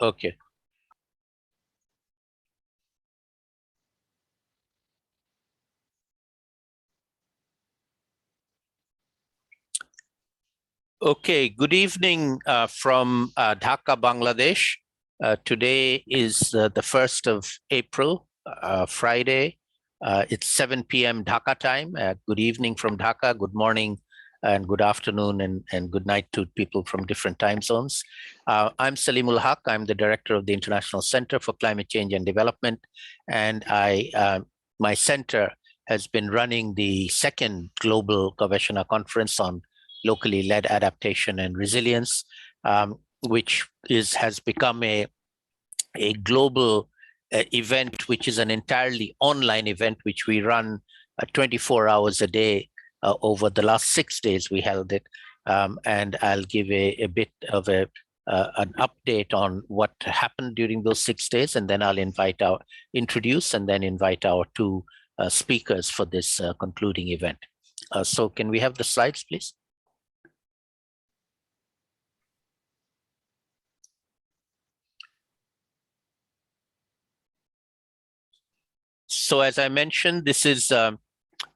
Okay. Okay, good evening from Dhaka, Bangladesh. Today is the 1st of April, Friday. It's 7 p.m. Dhaka time. Good evening from Dhaka, good morning and good afternoon and good night to people from different time zones. I'm Salimul Haq. I'm the director of the International Center for Climate Change and Development. And my center has been running the second Global Gobeshona Conference on locally led adaptation and resilience, which has become a global event, which is an entirely online event, which we run 24 hours a day. Over the last 6 days, we held it. And I'll give a bit of an update on what happened during those 6 days, and then I'll introduce and then invite our two speakers for this concluding event. So can we have the slides, please? So as I mentioned, this is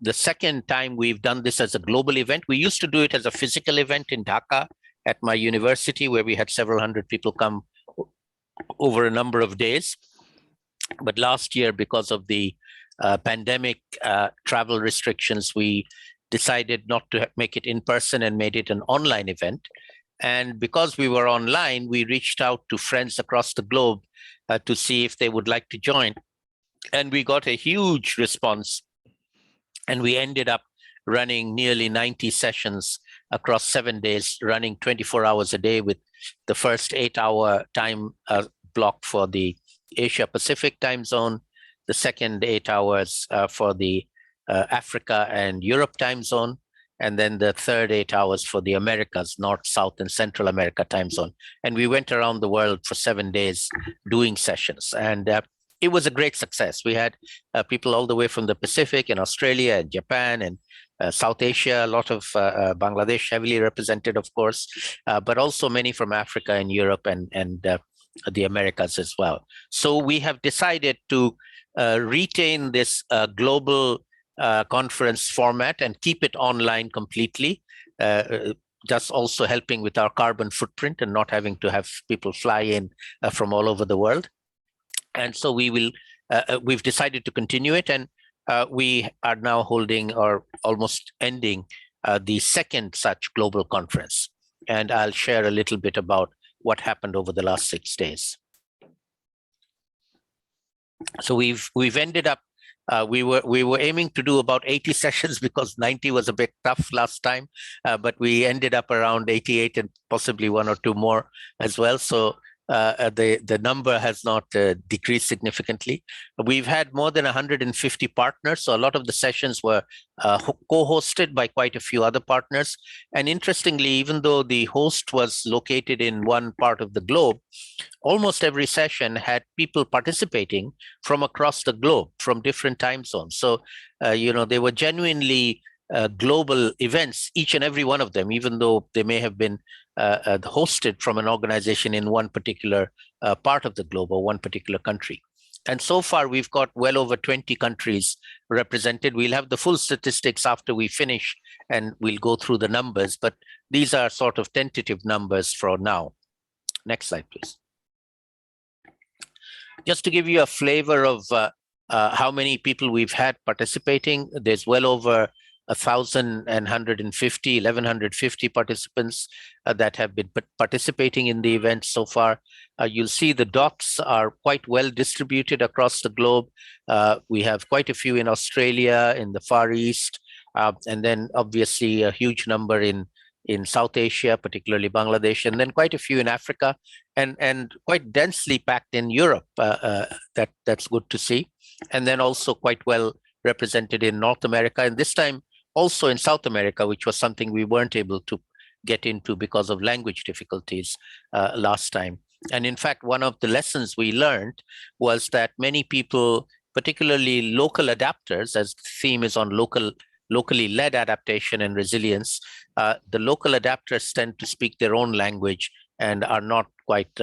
the second time we've done this as a global event. We used to do it as a physical event in Dhaka at my university, where we had several hundred people come over a number of days. But last year, because of the pandemic travel restrictions, we decided not to make it in person and made it an online event. And because we were online, we reached out to friends across the globe to see if they would like to join. And we got a huge response, and we ended up running nearly 90 sessions across 7 days, running 24 hours a day, with the first 8-hour time block for the Asia Pacific time zone, the second 8 hours for the Africa and Europe time zone, and then the third 8 hours for the Americas, North, South, and Central America time zone. And we went around the world for 7 days doing sessions. And it was a great success. We had people all the way from the Pacific and Australia and Japan and South Asia, a lot of Bangladesh heavily represented, of course, but also many from Africa and Europe and the Americas as well. So we have decided to retain this global conference format and keep it online completely, just also helping with our carbon footprint and not having to have people fly in from all over the world. And so we've decided to continue it, and we are now holding or almost ending the second such global conference. And I'll share a little bit about what happened over the last 6 days. So we've ended up, we were aiming to do about 80 sessions because 90 was a bit tough last time, but we ended up around 88 and possibly 1 or 2 more as well. So the number has not decreased significantly. We've had more than 150 partners, so a lot of the sessions were co-hosted by quite a few other partners. And interestingly, even though the host was located in one part of the globe, almost every session had people participating from across the globe, from different time zones. So, they were genuinely global events, each and every one of them, even though they may have been hosted from an organization in one particular part of the globe or one particular country. And so far, we've got well over 20 countries represented. We'll have the full statistics after we finish, and we'll go through the numbers, but these are sort of tentative numbers for now. Next slide, please. Just to give you a flavor of how many people we've had participating, there's well over 1,150 participants that have been participating in the event so far. You'll see the dots are quite well distributed across the globe. We have quite a few in Australia, in the Far East, and then obviously a huge number in South Asia, particularly Bangladesh, and then quite a few in Africa, and quite densely packed in Europe. That's good to see. And then also quite well represented in North America, and this time also in South America, which was something we weren't able to get into because of language difficulties last time. And in fact, one of the lessons we learned was that many people, particularly local adapters, as the theme is on locally led adaptation and resilience, the local adapters tend to speak their own language and are not quite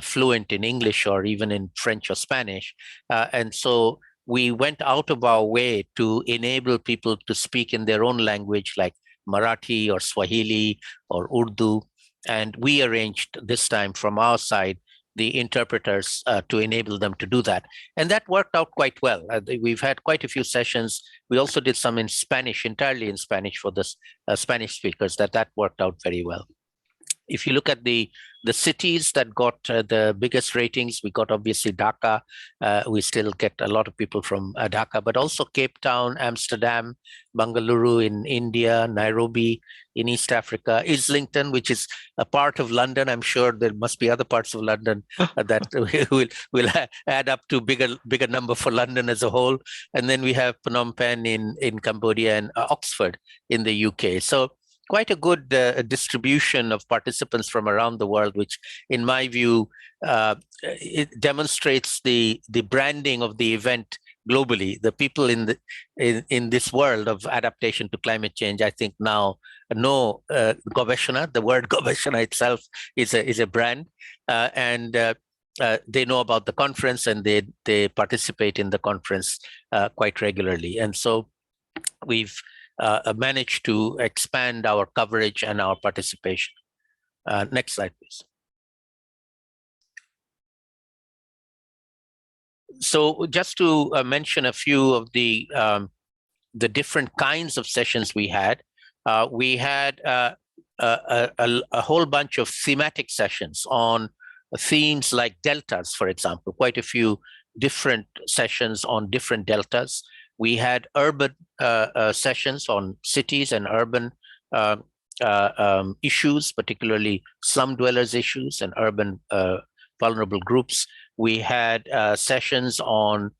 fluent in English or even in French or Spanish. And so we went out of our way to enable people to speak in their own language, like Marathi or Swahili or Urdu. And we arranged this time from our side the interpreters to enable them to do that. And that worked out quite well. We've had quite a few sessions. We also did some in Spanish, entirely in Spanish for the Spanish speakers. That worked out very well. If you look at the cities that got the biggest ratings, we got obviously Dhaka. We still get a lot of people from Dhaka, but also Cape Town, Amsterdam, Bangalore in India, Nairobi in East Africa, Islington, which is a part of London. I'm sure there must be other parts of London that will add up to bigger number for London as a whole. And then we have Phnom Penh in Cambodia and Oxford in the UK. So quite a good distribution of participants from around the world, which in my view, it demonstrates the branding of the event globally. The people in this world of adaptation to climate change, I think now know Gobeshona. The word Gobeshona itself is a brand, and they know about the conference, and they participate in the conference quite regularly. And so we've managed to expand our coverage and our participation. Next slide, please. So just to mention a few of the different kinds of sessions we had a whole bunch of thematic sessions on themes like deltas, for example, quite a few different sessions on different deltas. We had urban sessions on cities and urban issues, particularly slum dwellers issues and urban vulnerable groups. We had sessions on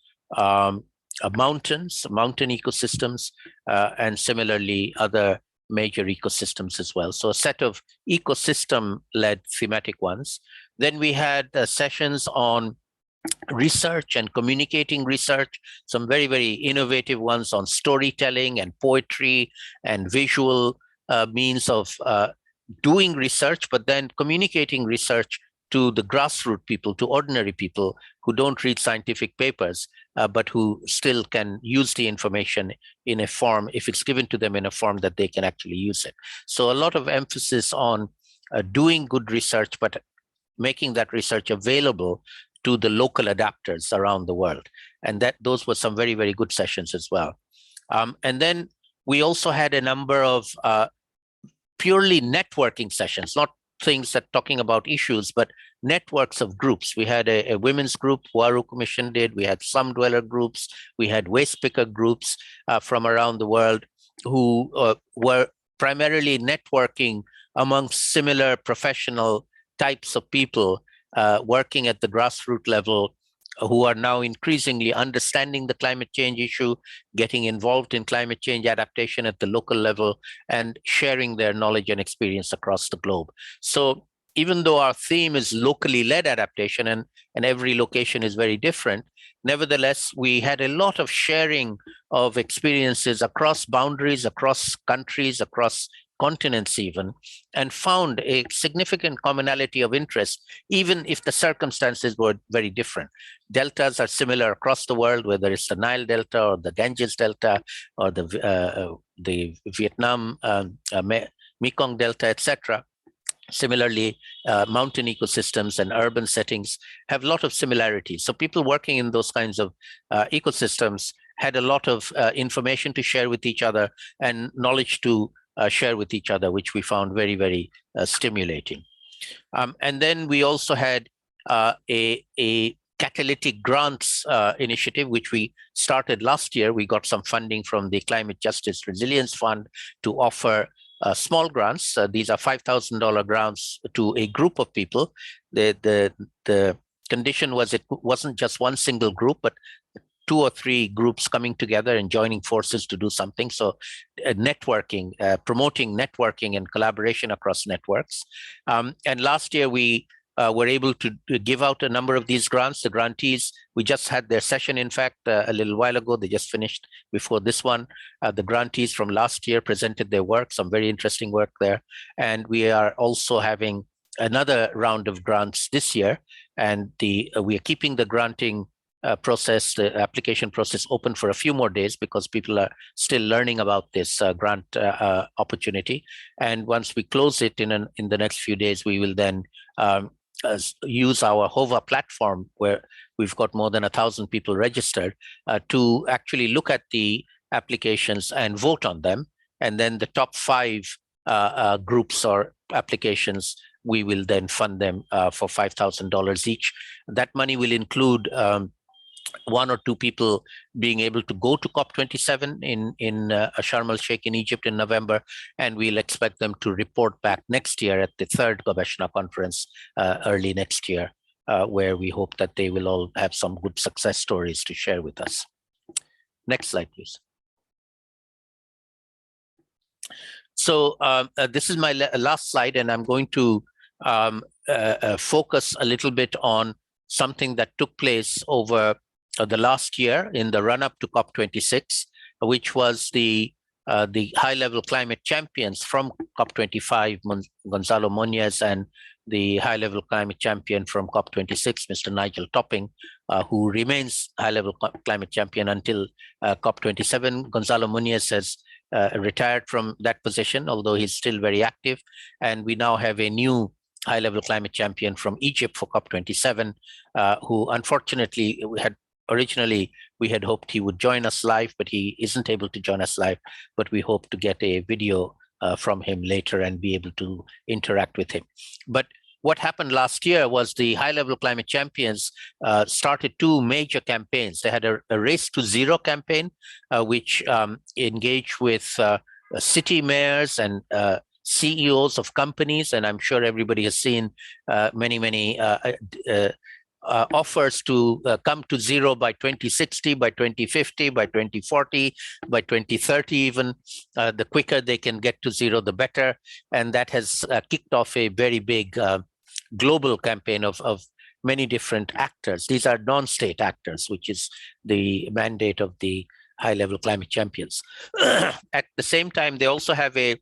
mountains, mountain ecosystems, and similarly other major ecosystems as well. So a set of ecosystem-led thematic ones. Then we had sessions on research and communicating research, some very, very innovative ones on storytelling and poetry and visual means of doing research, but then communicating research to the grassroots people, to ordinary people who don't read scientific papers, but who still can use the information in a form, if it's given to them in a form that they can actually use it. So a lot of emphasis on doing good research, but making that research available to the local adapters around the world. And those were some very, very good sessions as well. And then we also had a number of purely networking sessions, not things that talking about issues, but networks of groups. We had a women's group, Waru Commission did. We had slum dweller groups. We had waste picker groups from around the world who were primarily networking amongst similar professional types of people working at the grassroots level, who are now increasingly understanding the climate change issue, getting involved in climate change adaptation at the local level, and sharing their knowledge and experience across the globe. So even though our theme is locally led adaptation, and every location is very different, nevertheless, we had a lot of sharing of experiences across boundaries, across countries, across continents even, and found a significant commonality of interest, even if the circumstances were very different. Deltas are similar across the world, whether it's the Nile Delta or the Ganges Delta or the Vietnam Mekong Delta, etc. Similarly, mountain ecosystems and urban settings have a lot of similarities. So people working in those kinds of ecosystems had a lot of information to share with each other and knowledge to share with each other, which we found very, very stimulating. And then we also had a Catalytic grants initiative, which we started last year. We got some funding from the Climate Justice Resilience Fund to offer small grants. These are $5,000 grants to a group of people. The condition was it wasn't just one single group, but 2 or 3 groups coming together and joining forces to do something. So networking, promoting networking and collaboration across networks. And last year we were able to give out a number of these grants. The grantees, we just had their session, in fact, a little while ago. They just finished before this one. The grantees from last year presented their work, some very interesting work there. And we are also having another round of grants this year, and we are keeping the granting process, the application process, open for a few more days because people are still learning about this grant opportunity. And once we close it in the next few days, we will then use our HOVA platform, where we've got more than 1,000 people registered, to actually look at the applications and vote on them. And then the top 5 groups or applications, we will then fund them for $5,000 each. That money will include 1 or 2 people being able to go to COP27 in Sharm el-Sheikh in Egypt in November, and we'll expect them to report back next year at the 3rd Gobeshona conference early next year, where we hope that they will all have some good success stories to share with us. Next slide, please. So this is my last slide, and I'm going to focus a little bit on something that took place over the last year in the run-up to COP26, which was the high-level climate champions from COP25, Gonzalo Muñoz, and the high-level climate champion from COP26, Mr. Nigel Topping, who remains high-level climate champion until COP27. Gonzalo Muñoz has retired from that position, although he's still very active. And we now have a new high-level climate champion from Egypt for COP27, who unfortunately originally we had hoped he would join us live, but he isn't able to join us live. But we hope to get a video from him later and be able to interact with him. But what happened last year was the high-level climate champions started 2 major campaigns. They had a Race to Zero campaign, which engaged with city mayors and CEOs of companies, and I'm sure everybody has seen many offers to come to zero by 2060, by 2050, by 2040, by 2030 even. The quicker they can get to zero, the better. And that has kicked off a very big global campaign of many different actors. These are non-state actors, which is the mandate of the high-level climate champions. At the same time, they also have a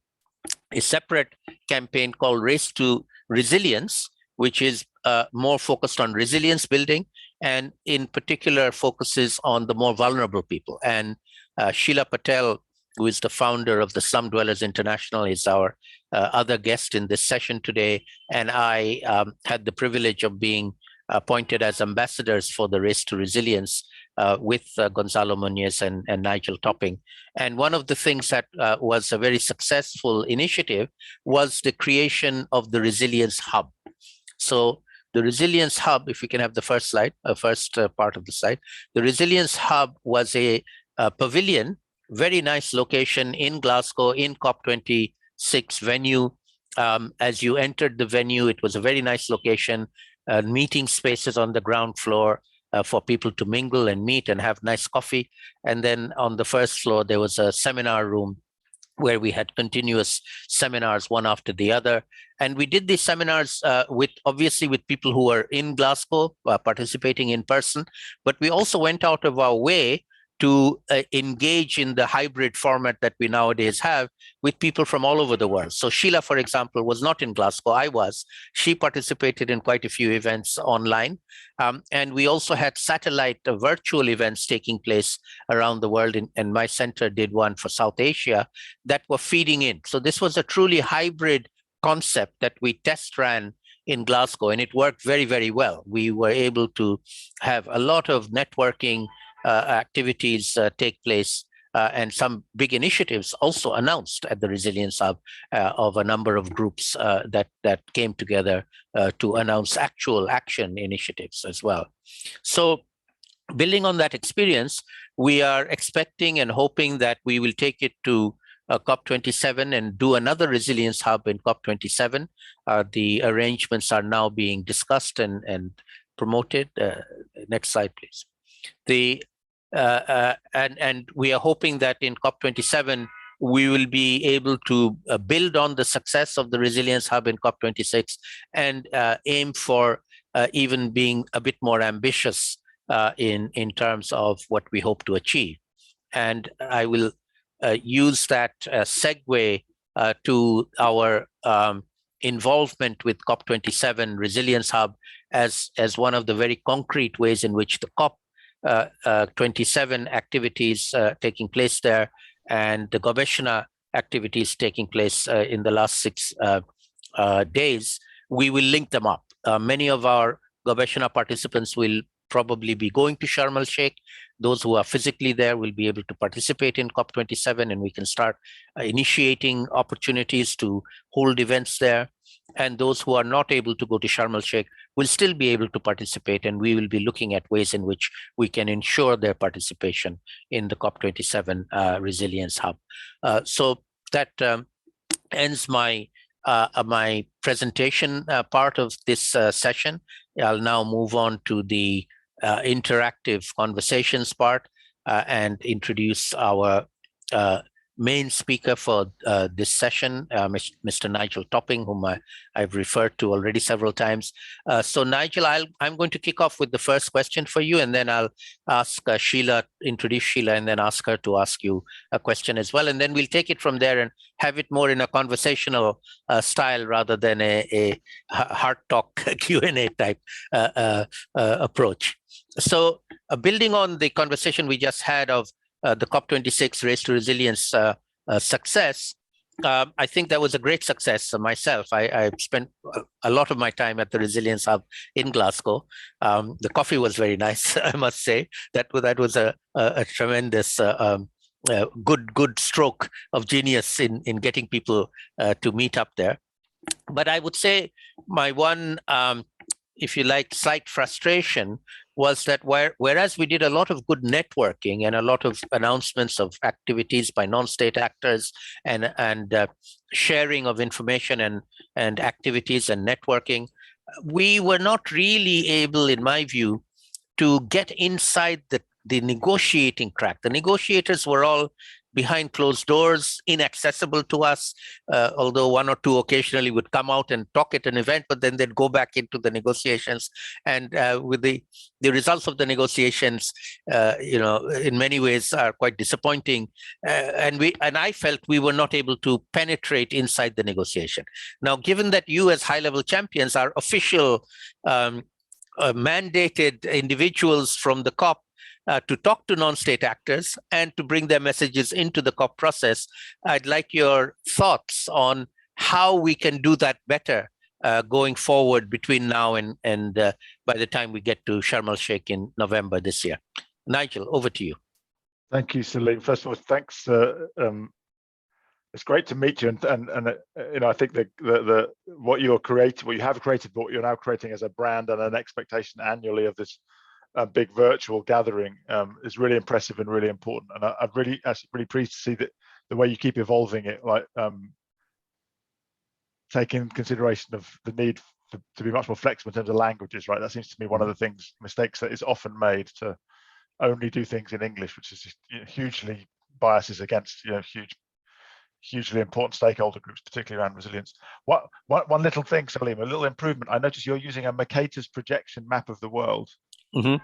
separate campaign called Race to Resilience, which is more focused on resilience building, and in particular focuses on the more vulnerable people. And Sheila Patel, who is the founder of the Slum Dwellers International, is our other guest in this session today. And I had the privilege of being appointed as ambassadors for the Race to Resilience with Gonzalo Muñoz and Nigel Topping. And one of the things that was a very successful initiative was the creation of the Resilience Hub. So the Resilience Hub, if we can have the first slide, first part of the slide, the Resilience Hub was a pavilion, very nice location in Glasgow, in COP26 venue. As you entered the venue, it was a very nice location, meeting spaces on the ground floor for people to mingle and meet and have nice coffee. And then on the first floor, there was a seminar room where we had continuous seminars one after the other. And we did these seminars obviously with people who were in Glasgow participating in person, but we also went out of our way to engage in the hybrid format that we nowadays have with people from all over the world. So Sheila, for example, was not in Glasgow, I was. She participated in quite a few events online. And we also had satellite virtual events taking place around the world, and my center did one for South Asia that were feeding in. So this was a truly hybrid concept that we test ran in Glasgow, and it worked very, very well. We were able to have a lot of networking activities take place, and some big initiatives also announced at the Resilience Hub of a number of groups that came together to announce actual action initiatives as well. So building on that experience, we are expecting and hoping that we will take it to COP27 and do another Resilience Hub in COP27. The arrangements are now being discussed and promoted. Next slide, please. And we are hoping that in COP27 we will be able to build on the success of the Resilience Hub in COP26 and aim for even being a bit more ambitious in terms of what we hope to achieve. And I will use that segue to our involvement with COP27 Resilience Hub as one of the very concrete ways in which the COP27 activities taking place there and the Gobeshona activities taking place in the last 6 days, we will link them up. Many of our Gobeshona participants will probably be going to Sharm el-Sheikh. Those who are physically there will be able to participate in COP27, and we can start initiating opportunities to hold events there. And those who are not able to go to Sharm el-Sheikh will still be able to participate, and we will be looking at ways in which we can ensure their participation in the COP27 Resilience Hub. So that ends my my presentation part of this session. I'll now move on to the interactive conversations part and introduce our main speaker for this session, Mr. Nigel Topping, whom I've referred to already several times. So Nigel, I'm going to kick off with the first question for you, and then I'll ask Sheila, introduce Sheila, and then ask her to ask you a question as well. And then we'll take it from there and have it more in a conversational style rather than a hard talk Q&A type approach. So building on the conversation we just had of the COP26 Race to Resilience success, I think that was a great success myself. I spent a lot of my time at the Resilience Hub in Glasgow. The coffee was very nice, I must say. That was a tremendous good stroke of genius in getting people to meet up there. But I would say my one, if you like, slight frustration was that whereas we did a lot of good networking and a lot of announcements of activities by non-state actors and sharing of information and activities and networking, we were not really able, in my view, to get inside the negotiating track. The negotiators were all behind closed doors, inaccessible to us, although one or two occasionally would come out and talk at an event, but then they'd go back into the negotiations. And with the results of the negotiations, in many ways are quite disappointing. And I felt we were not able to penetrate inside the negotiation. Now, given that you as high-level champions are official mandated individuals from the COP, to talk to non-state actors and to bring their messages into the COP process, I'd like your thoughts on how we can do that better going forward between now and by the time we get to Sharm el-Sheikh in November this year. Nigel, over to you. Thank you, Celine. First of all, thanks. It's great to meet you, and I think the what you have created, but what you're now creating as a brand and an expectation annually of this big virtual gathering is really impressive and really important. And I'm really pleased to see that the way you keep evolving it, like taking consideration of the need to be much more flexible in terms of languages, right? That seems to me one of the mistakes that is often made, to only do things in English, which is just, hugely biases against hugely important stakeholder groups, particularly around resilience. One little thing, Salim, a little improvement. I noticed you're using a Mercator's projection map of the world. Mm-hmm.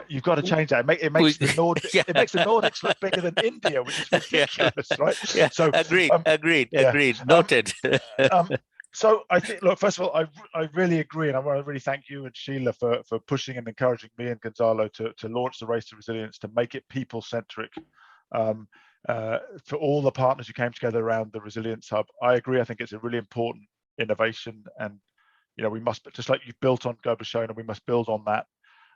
You've got to change that. It makes the Nordics look bigger than India, which is ridiculous, right? Yeah. So agreed. Noted. So I think, look, first of all, I really agree, and I want to really thank you and Sheila for pushing and encouraging me and Gonzalo to launch the Race to Resilience, to make it people-centric. For all the partners who came together around the Resilience Hub, I agree. I think it's a really important innovation, and we must, just like you've built on Gobeshona, we must build on that.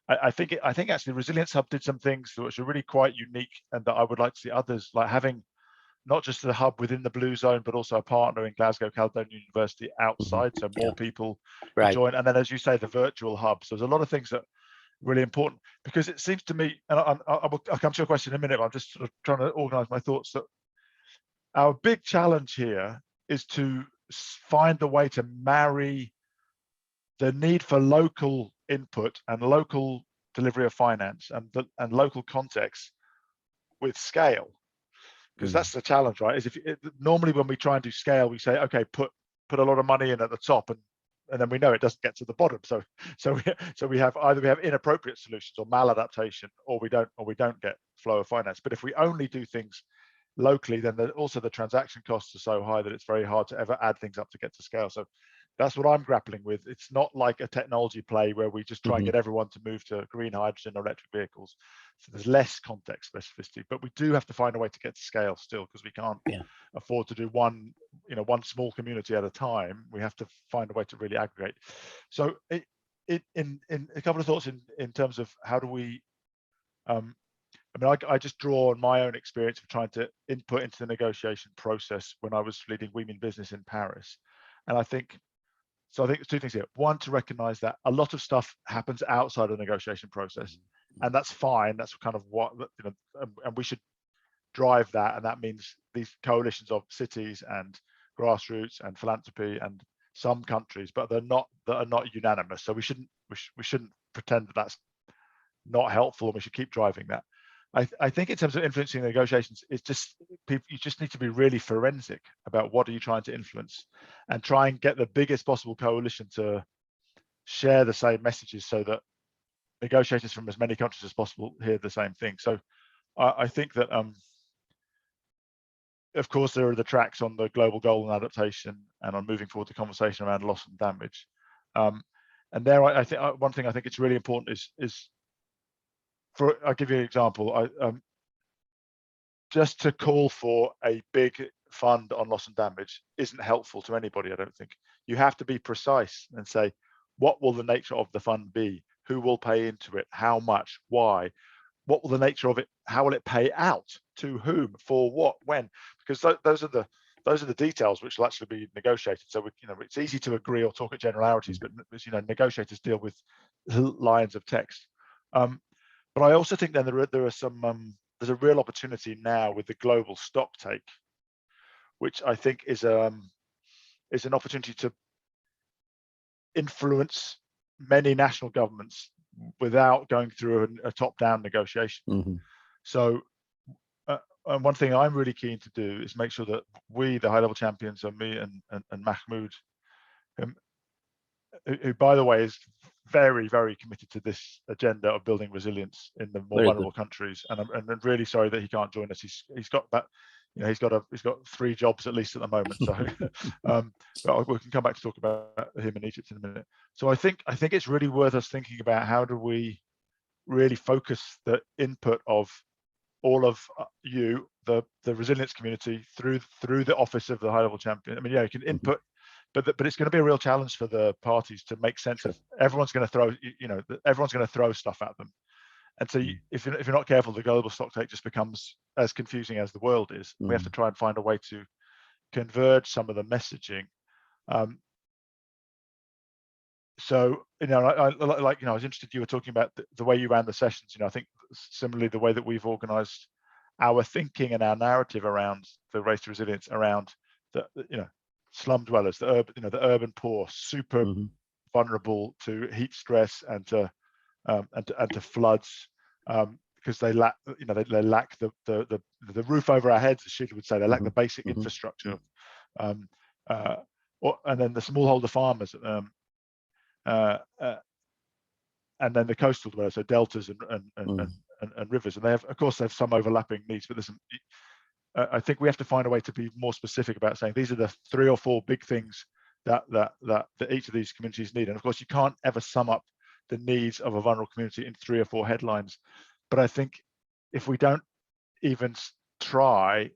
I think actually Resilience Hub did some things which are really quite unique, and that I would like to see others, like having not just the hub within the Blue Zone, but also a partner in Glasgow Caledonian University outside, so more people join. And then, as you say, the virtual hub. So there's a lot of things that are really important, because it seems to me, and I'll come to your question in a minute, but I'm just sort of trying to organize my thoughts, that our big challenge here is to find the way to marry the need for local input and local delivery of finance and local context with scale, because that's the challenge, right? Is normally when we try and do scale, we say, okay, put a lot of money in at the top, and then we know it doesn't get to the bottom. So we have inappropriate solutions or maladaptation, or we don't get flow of finance. But if we only do things locally, then also the transaction costs are so high that it's very hard to ever add things up to get to scale. So That's what I'm grappling with. It's not like a technology play where we just try and Mhm. get everyone to move to green hydrogen or electric vehicles. So there's less context specificity, but we do have to find a way to get to scale still, because we can't Yeah. afford to do one small community at a time. We have to find a way to really aggregate. So in a couple of thoughts in terms of how do we, I just draw on my own experience of trying to input into the negotiation process when I was leading We Mean Business in Paris. And I think there's two things here. One, to recognize that a lot of stuff happens outside of the negotiation process, and that's fine. That's kind of what, and we should drive that. And that means these coalitions of cities and grassroots and philanthropy and some countries, but that are not unanimous. So we shouldn't pretend that that's not helpful, and we should keep driving that. I think in terms of influencing the negotiations, it's just people, you just need to be really forensic about what are you trying to influence, and try and get the biggest possible coalition to share the same messages, so that negotiators from as many countries as possible hear the same thing. So I think that of course there are the tracks on the global goal and adaptation, and on moving forward the conversation around loss and damage. And there I think one thing I think it's really important is I'll give you an example. Just to call for a big fund on loss and damage isn't helpful to anybody, I don't think. You have to be precise and say, what will the nature of the fund be? Who will pay into it? How much? Why? What will the nature of it? How will it pay out? To whom? For what? When? Because those are the details which will actually be negotiated. So it's easy to agree or talk at generalities, but negotiators deal with lines of text. But I also think then there are some there's a real opportunity now with the global stock take, which I think is an opportunity to influence many national governments without going through a top-down negotiation. Mm-hmm. So and one thing I'm really keen to do is make sure that we, the high-level champions, and me and Mahmoud, who by the way is very, very committed to this agenda of building resilience in the more vulnerable countries, and I'm really sorry that he can't join us. He's got that, he's got 3 jobs at least at the moment. So but we can come back to talk about him in Egypt in a minute. So I think it's really worth us thinking about how do we really focus the input of all of you, the resilience community, through the office of the high level champion. I mean, yeah, you can input. But it's going to be a real challenge for the parties to make sense of everyone's going to throw stuff at them, and so if you're not careful, the global stock take just becomes as confusing as the world is. We have to try and find a way to converge some of the messaging. So I was interested. You were talking about the way you ran the sessions. I think similarly the way that we've organised our thinking and our narrative around the race to resilience, around the slum dwellers, the urban poor, super vulnerable to heat stress and to floods, because they lack the roof over our heads, as Sheila would say. They lack the basic infrastructure, and then the smallholder farmers, and then the coastal dwellers, so deltas and rivers, and they have some overlapping needs, but I think we have to find a way to be more specific about saying these are the 3 or 4 big things that each of these communities need. And of course, you can't ever sum up the needs of a vulnerable community in 3 or 4 headlines. But I think if we don't even try,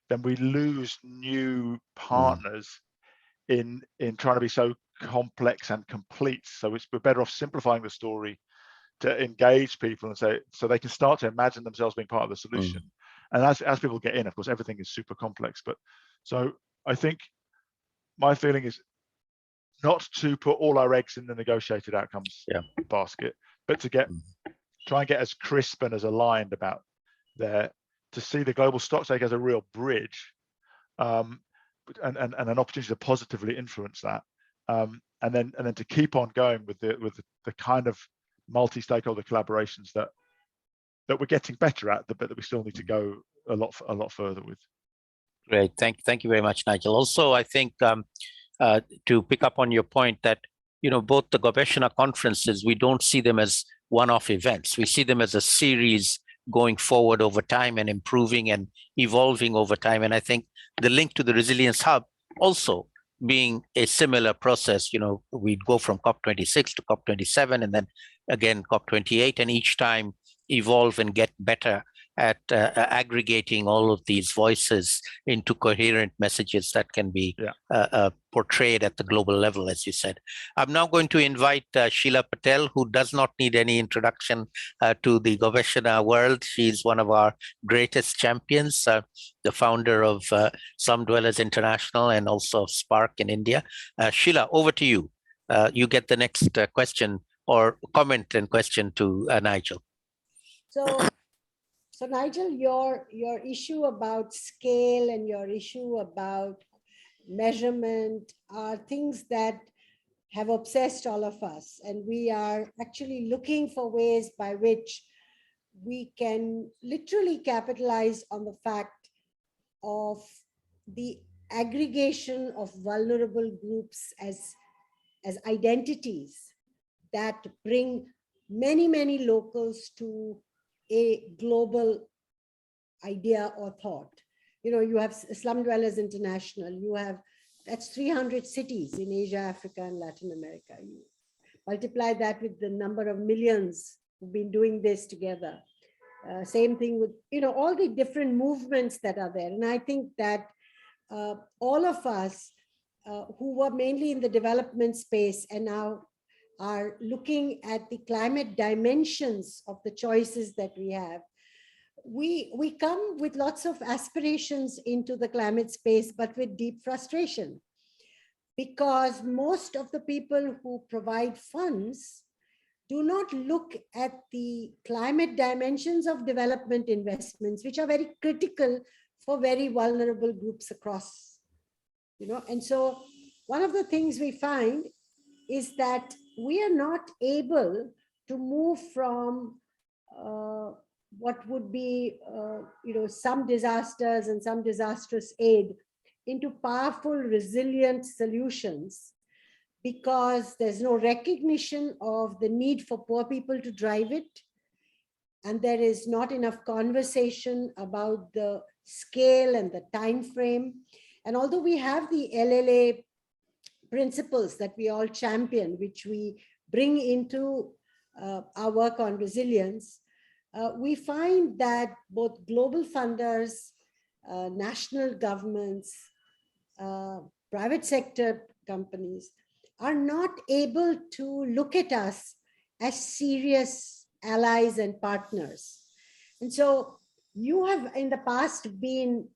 then we lose new partners in trying to be so complex and complete. So we're better off simplifying the story to engage people and say, so they can start to imagine themselves being part of the solution. And as people get in, of course, everything is super complex. But so I think my feeling is not to put all our eggs in the negotiated outcomes basket, but to try and get as crisp and as aligned about to see the global stocktake as a real bridge, and an opportunity to positively influence that, and then to keep on going with the kind of multi-stakeholder collaborations that we're getting better at, but that we still need to go a lot further with. Great, thank you very much, Nigel. Also, I think to pick up on your point that both the Gobeshona conferences, we don't see them as one-off events. We see them as a series going forward over time and improving and evolving over time. And I think the link to the Resilience Hub also being a similar process. We'd go from COP26 to COP27 and then again COP28, and each time evolve and get better at aggregating all of these voices into coherent messages that can be portrayed at the global level, as you said. I'm now going to invite Sheila Patel, who does not need any introduction to the Gobeshona world. She's one of our greatest champions, the founder of Slum Dwellers International and also of Spark in India. Sheila, over to you. You get the next question or comment and question to Nigel. So Nigel, your issue about scale and your issue about measurement are things that have obsessed all of us. And we are actually looking for ways by which we can literally capitalize on the fact of the aggregation of vulnerable groups as identities that bring many, many locals to a global idea or thought. You have Slum Dwellers International, that's 300 cities in Asia, Africa, and Latin America. You multiply that with the number of millions who've been doing this together. Same thing with, all the different movements that are there. And I think that all of us who were mainly in the development space and now are looking at the climate dimensions of the choices that we have. We come with lots of aspirations into the climate space, but with deep frustration, because most of the people who provide funds do not look at the climate dimensions of development investments, which are very critical for very vulnerable groups across, And so one of the things we find is that we are not able to move from what would be, some disasters and some disastrous aid into powerful, resilient solutions, because there's no recognition of the need for poor people to drive it. And there is not enough conversation about the scale and the time frame. And although we have the LLA principles that we all champion, which we bring into our work on resilience, we find that both global funders, national governments, private sector companies are not able to look at us as serious allies and partners. And so you have in the past been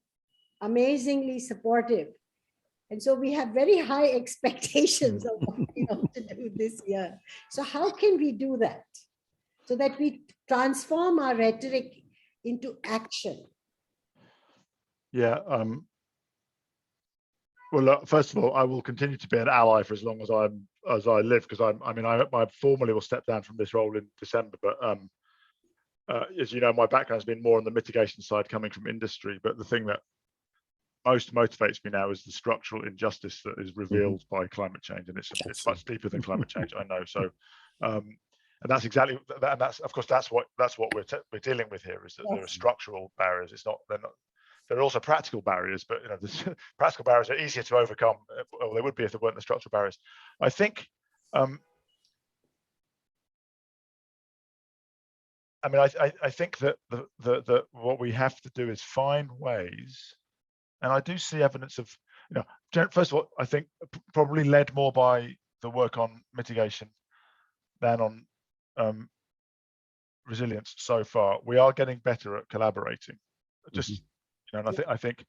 amazingly supportive. And so we have very high expectations of what we have to do this year. So how can we do that so that we transform our rhetoric into action? Yeah. Well, look, first of all, I will continue to be an ally for as long as I live, because I formally will step down from this role in December. But as you know, my background has been more on the mitigation side, coming from industry. But the thing that most motivates me now is the structural injustice that is revealed by climate change, and it's much deeper than climate change. I know. So, and that's exactly that. And that's, of course, that's what we're dealing with here, is that there are structural barriers. There are also practical barriers, but the practical barriers are easier to overcome. Well, they would be if there weren't the structural barriers. I think. I think that the what we have to do is find ways. And I do see evidence of, first of all, I think probably led more by the work on mitigation than on resilience so far. We are getting better at collaborating. Just, and I think,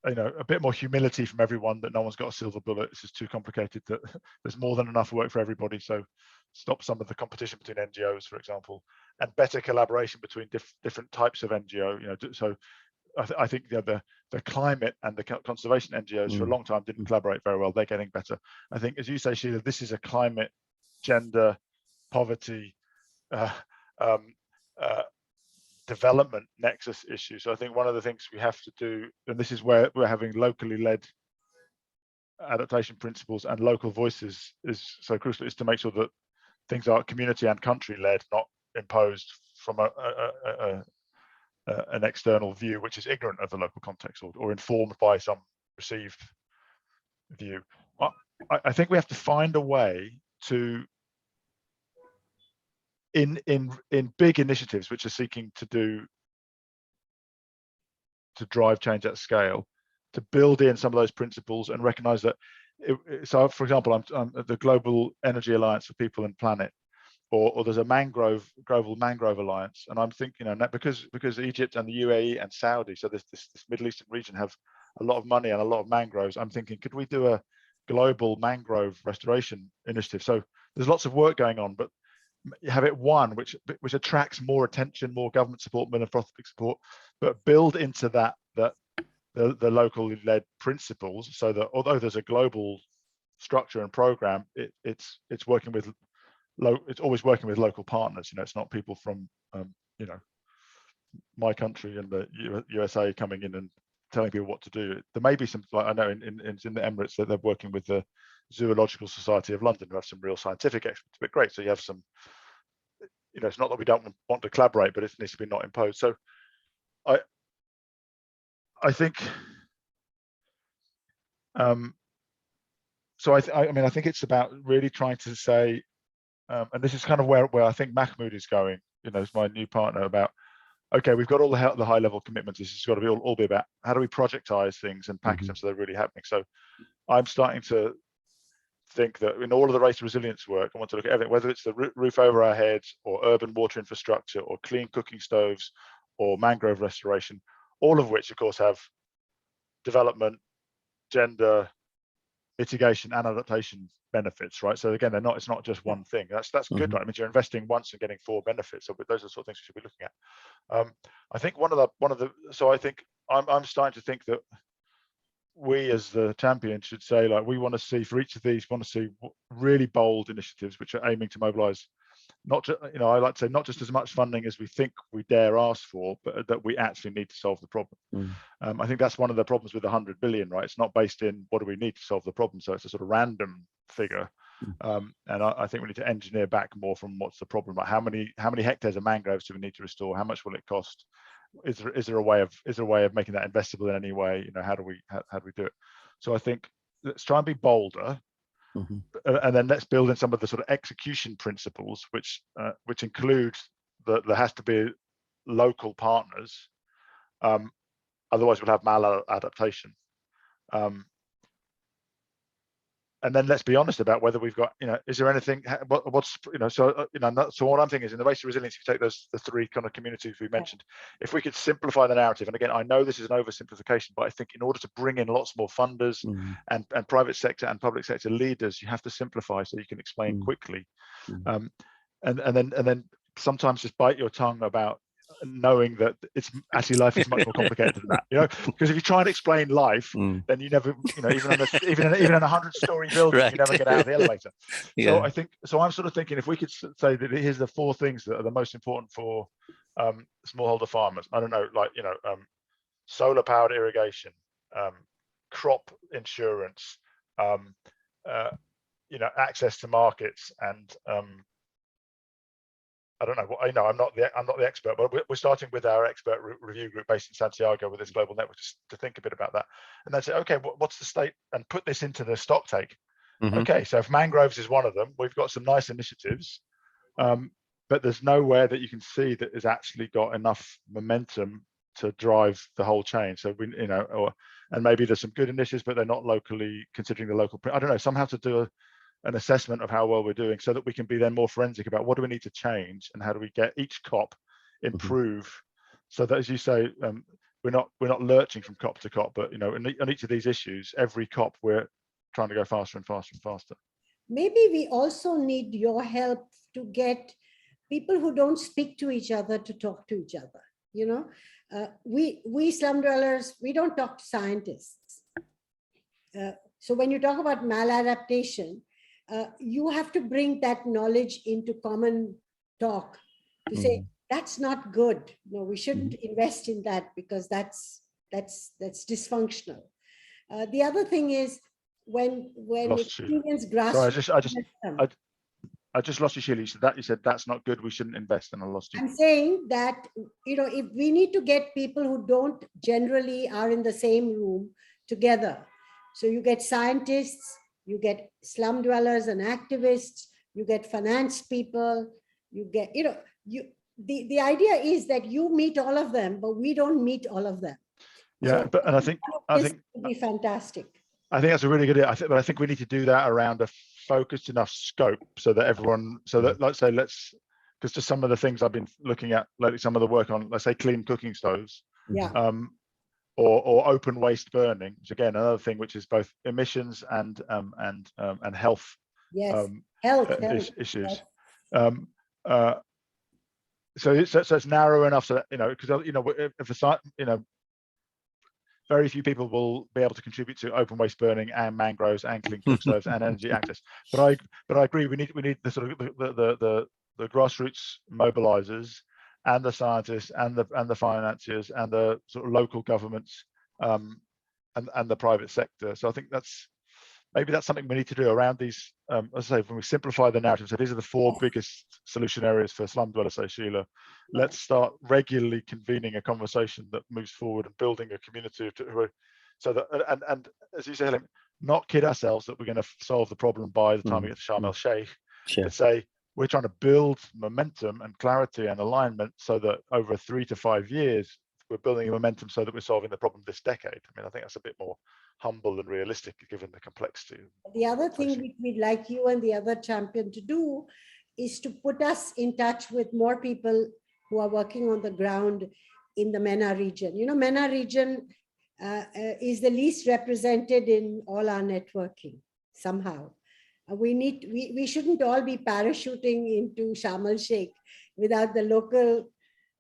a bit more humility from everyone, that no one's got a silver bullet. This is too complicated, that there's more than enough work for everybody. So stop some of the competition between NGOs, for example, and better collaboration between different types of NGO. So I think the climate and the conservation NGOs for a long time didn't collaborate very well. They're getting better. I think, as you say, Sheila, this is a climate, gender, poverty, development nexus issue. So I think one of the things we have to do, and this is where we're having locally led adaptation principles and local voices is so crucial, is to make sure that things are community and country led, not imposed from an external view which is ignorant of the local context, or informed by some perceived view. I think we have to find a way to, in big initiatives which are seeking to drive change at scale, to build in some of those principles and recognize that. So, for example, I'm at the Global Energy Alliance for People and Planet, or there's a global mangrove alliance, and I'm thinking, because Egypt and the UAE and Saudi, so this Middle Eastern region, have a lot of money and a lot of mangroves. I'm thinking, could we do a global mangrove restoration initiative? So there's lots of work going on, but you have it one which attracts more attention, more government support, more philanthropic support, but build into that the locally led principles, so that although there's a global structure and program, it's working with it's always working with local partners. It's not people from my country and the USA coming in and telling people what to do. There may be some, like I know in the Emirates, that they're working with the Zoological Society of London, who have some real scientific experts. But great, so you have some, it's not that we don't want to collaborate, but it needs to be not imposed. So I think so I mean I think it's about really trying to say, and this is kind of where I think Mahmoud is going, as my new partner, about, okay, we've got all the high level commitments. This has got to be all be about how do we projectize things and package them so they're really happening. So I'm starting to think that in all of the race resilience work, I want to look at everything, whether it's the roof over our heads, or urban water infrastructure, or clean cooking stoves, or mangrove restoration, all of which of course have development, gender, mitigation and adaptation benefits, right? So again, it's not just one thing. That's good, right? I mean, you're investing once and getting 4 benefits. So those are the sort of things we should be looking at. I think so I think I'm starting to think that we as the champion should say, like, we want to see for each of these, really bold initiatives which are aiming to mobilize, not just, I like to say, not just as much funding as we think we dare ask for, but that we actually need to solve the problem. I think that's one of the problems with the 100 billion, right? It's not based in what do we need to solve the problem, so it's a sort of random figure. And I think we need to engineer back more from what's the problem, like how many hectares of mangroves do we need to restore? How much will it cost? Is there a way of making that investable in any way? How do we do it? So I think let's try and be bolder. And then let's build in some of the sort of execution principles, which include that there has to be local partners. Otherwise, we'll have maladaptation. And then let's be honest about whether we've got, is there anything? So what I'm thinking is, in the race to resilience, if you take the 3 kind of communities we mentioned, if we could simplify the narrative, and again, I know this is an oversimplification, but I think in order to bring in lots more funders and private sector and public sector leaders, you have to simplify so you can explain quickly, and then sometimes just bite your tongue about knowing that it's actually, life is much more complicated than that, because if you try and explain life, then you never, even in a 100-story building, right, you never get out of the elevator. So I think, I'm sort of thinking, if we could say that here's the 4 things that are the most important for smallholder farmers. I don't know, like, solar powered irrigation, crop insurance, access to markets, and I don't know. I'm not the expert, but we're starting with our expert review group based in Santiago with this global network to think a bit about that, and then say, okay, what's the state, and put this into the stock take. Okay, so if mangroves is one of them, we've got some nice initiatives, but there's nowhere that you can see that has actually got enough momentum to drive the whole chain. So we, and maybe there's some good initiatives, but they're not locally considering the local. I don't know, somehow to do an assessment of how well we're doing, so that we can be then more forensic about what do we need to change and how do we get each COP improve, so that, as you say, we're not lurching from COP to COP, but on each of these issues, every COP we're trying to go faster and faster and faster. Maybe we also need your help to get people who don't speak to each other to talk to each other. We slum dwellers, we don't talk to scientists. So when you talk about maladaptation, you have to bring that knowledge into common talk to say, that's not good. No, we shouldn't invest in that, because that's dysfunctional. The other thing is, when Indians grasp. Sorry, I just lost you, Sheila. You said that's not good, we shouldn't invest, and I lost you. I'm saying that, if we need to get people who don't generally are in the same room together, So you get scientists, you get slum dwellers and activists, you get finance people, you get, the idea is that you meet all of them, but we don't meet all of them. Yeah, So and I think would be fantastic. I think that's a really good idea. But I think we need to do that around a focused enough scope so that everyone, so that because just some of the things I've been looking at, like some of the work on, let's say, clean cooking stoves, Yeah. Or open waste burning, which again another thing which is both emissions and health. Yes. Health issues. Yes. So it's narrow enough so that, because if very few people will be able to contribute to open waste burning and mangroves and clean cook stoves and energy access. But I agree, we need the sort of the grassroots mobilizers and the scientists and the financiers and the sort of local governments and the private sector. So I think maybe that's something we need to do around these, as I say, when we simplify the narrative. So these are the 4 biggest solution areas for slum dwellers, say, Sheila. Let's start regularly convening a conversation that moves forward and building a community so that, and as you say, Helen, not kid ourselves that we're going to solve the problem by the time we get to Sharm el Sheikh. Sure. But say, we're trying to build momentum and clarity and alignment so that over 3 to 5 years, we're building a momentum so that we're solving the problem this decade. I mean, I think that's a bit more humble and realistic given the complexity. The other thing we'd like you and the other champion to do is to put us in touch with more people who are working on the ground in the MENA region. MENA region is the least represented in all our networking somehow. We shouldn't all be parachuting into Sharm el Sheikh without the local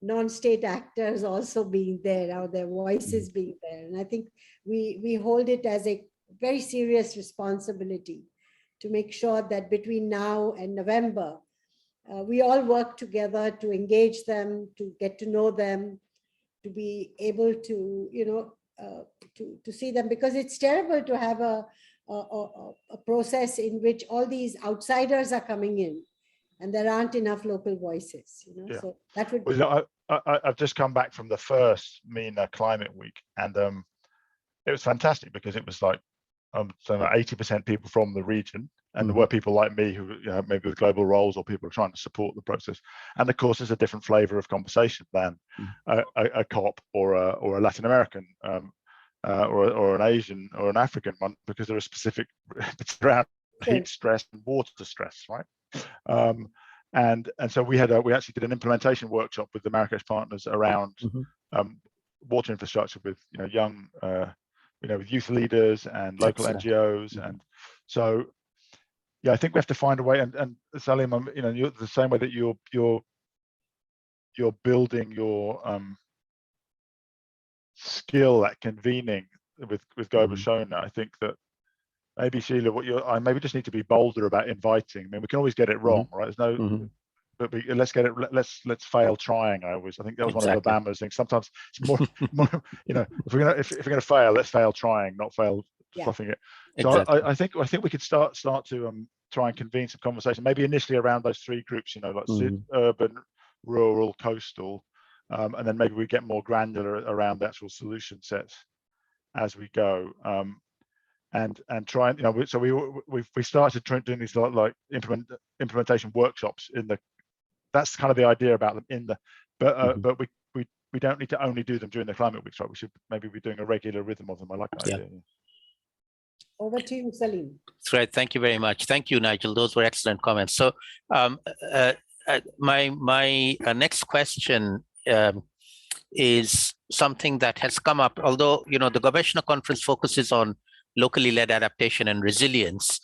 non-state actors also being there, or their voices being there. And I think we hold it as a very serious responsibility to make sure that between now and November, we all work together to engage them, to get to know them, to be able to, to see them, because it's terrible to have a process in which all these outsiders are coming in and there aren't enough local voices, Yeah. So that would be. I've just come back from the first MENA Climate Week, and it was fantastic because it was like 80% people from the region, and there were people like me who, maybe with global roles, or people trying to support the process. And of course, there's a different flavor of conversation than a COP or a Latin American or an Asian or an African one, because there are specific around heat stress and water stress, right? And so we actually did an implementation workshop with the Marrakesh partners around water infrastructure with young with youth leaders and local NGOs. And so I think we have to find a way, and Salim, you're the same way that you're building your skill at convening with Gobeshona. I think that maybe, Sheila, I maybe just need to be bolder about inviting. I mean, we can always get it wrong, right? There's no, but let's get it. Let's fail trying. I think that was one of Obama's things. Sometimes it's more, if we're gonna fail, let's fail trying, not fail fluffing it. So I think we could start to try and convene some conversation, maybe initially around those 3 groups, like urban, rural, coastal, and then maybe we get more granular around the actual solution sets as we go. And try and so we started doing these like implementation workshops that's kind of the idea about them but we don't need to only do them during the climate weeks, right? We should maybe be doing a regular rhythm of them. I like that idea. Over to you, Salim. That's right. Thank you very much. Thank you, Nigel. Those were excellent comments. So my next question is something that has come up, although the Gobeshona conference focuses on locally led adaptation and resilience,